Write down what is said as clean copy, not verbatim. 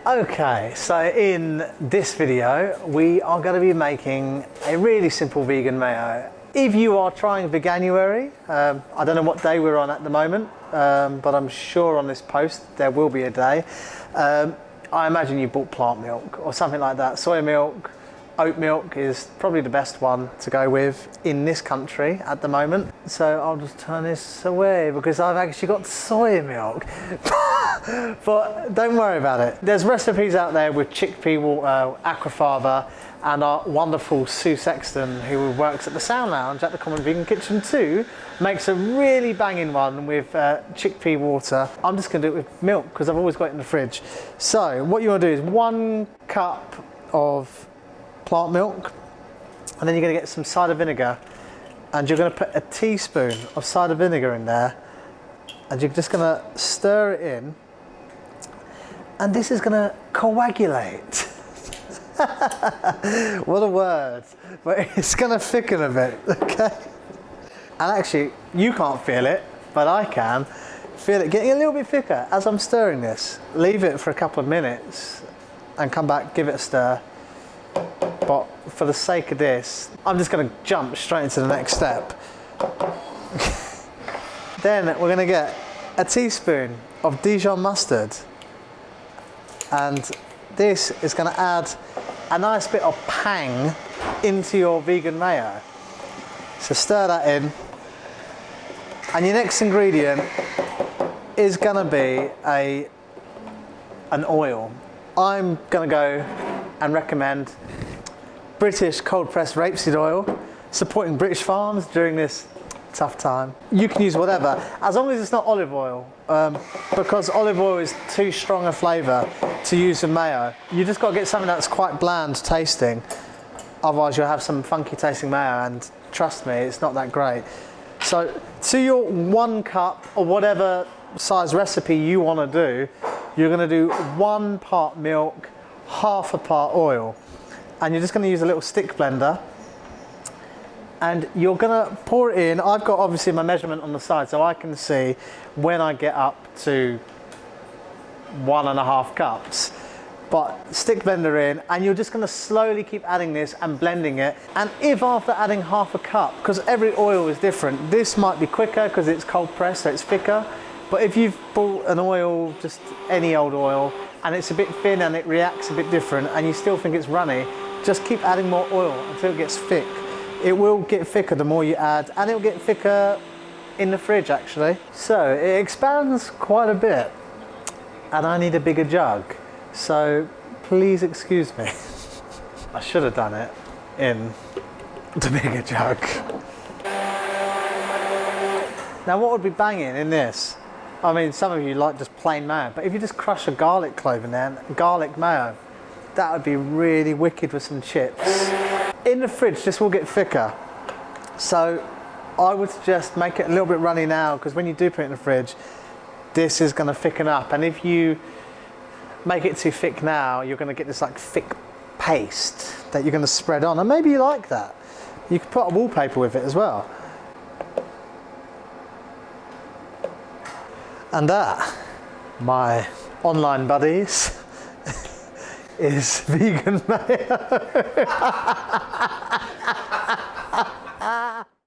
Okay, so in this video we are going to be making a really simple vegan mayo. If you are trying veganuary, I don't know what day we're on at the moment, but I'm sure on this post there will be a day. I imagine you bought plant milk or something like that. Soy milk, oat milk is probably the best one to go with in this country at the moment. So I'll just turn this away because I've actually got soy milk. But don't worry about it. There's recipes out there with chickpea water, aquafaba, and our wonderful Sue Sexton, who works at the Sound Lounge at the Common Vegan Kitchen too, makes a really banging one with chickpea water. I'm just going to do it with milk because I've always got it in the fridge. So what you want to do is 1 cup of plant milk, and then you're going to get some cider vinegar, and you're going to put a teaspoon of cider vinegar in there, and you're just going to stir it in, and this is going to coagulate. What a word. But it's going to thicken a bit, okay? And actually, you can't feel it, but I can feel it getting a little bit thicker as I'm stirring this. Leave it for a couple of minutes and come back, give it a stir. But for the sake of this, I'm just going to jump straight into the next step. Then we're going to get a teaspoon of Dijon mustard, and this is going to add a nice bit of pang into your vegan mayo. So stir that in, and your next ingredient is going to be an oil. I'm going to go and recommend British cold pressed rapeseed oil, supporting British farms during this tough time. You can use whatever, as long as it's not olive oil, because olive oil is too strong a flavour to use in mayo. You just got to get something that's quite bland tasting, otherwise you'll have some funky tasting mayo, and trust me, it's not that great. So to your 1 cup or whatever size recipe you want to do, you're going to do 1 part milk, 1/2 part oil, and you're just going to use a little stick blender, and you're going to pour it in. I've got obviously my measurement on the side so I can see when I get up to 1.5 cups. But stick blender in, and you're just going to slowly keep adding this and blending it. And if after adding 1/2 cup, because every oil is different, this might be quicker because it's cold pressed so it's thicker, but if you've bought an oil, just any old oil, and it's a bit thin and it reacts a bit different and you still think it's runny, just keep adding more oil until it gets thick. It will get thicker the more you add, and it will get thicker in the fridge actually. So it expands quite a bit, and I need a bigger jug. So please excuse me. I should have done it in the bigger jug. Now what would be banging in this? I mean, some of you like just plain mayo, but if you just crush a garlic clove in there, garlic mayo, that would be really wicked with some chips. In the fridge, this will get thicker. So I would suggest make it a little bit runny now, because when you do put it in the fridge, this is going to thicken up. And if you make it too thick now, you're going to get this like thick paste that you're going to spread on. And maybe you like that. You could put a wallpaper with it as well. And that, my online buddies, is vegan mayo.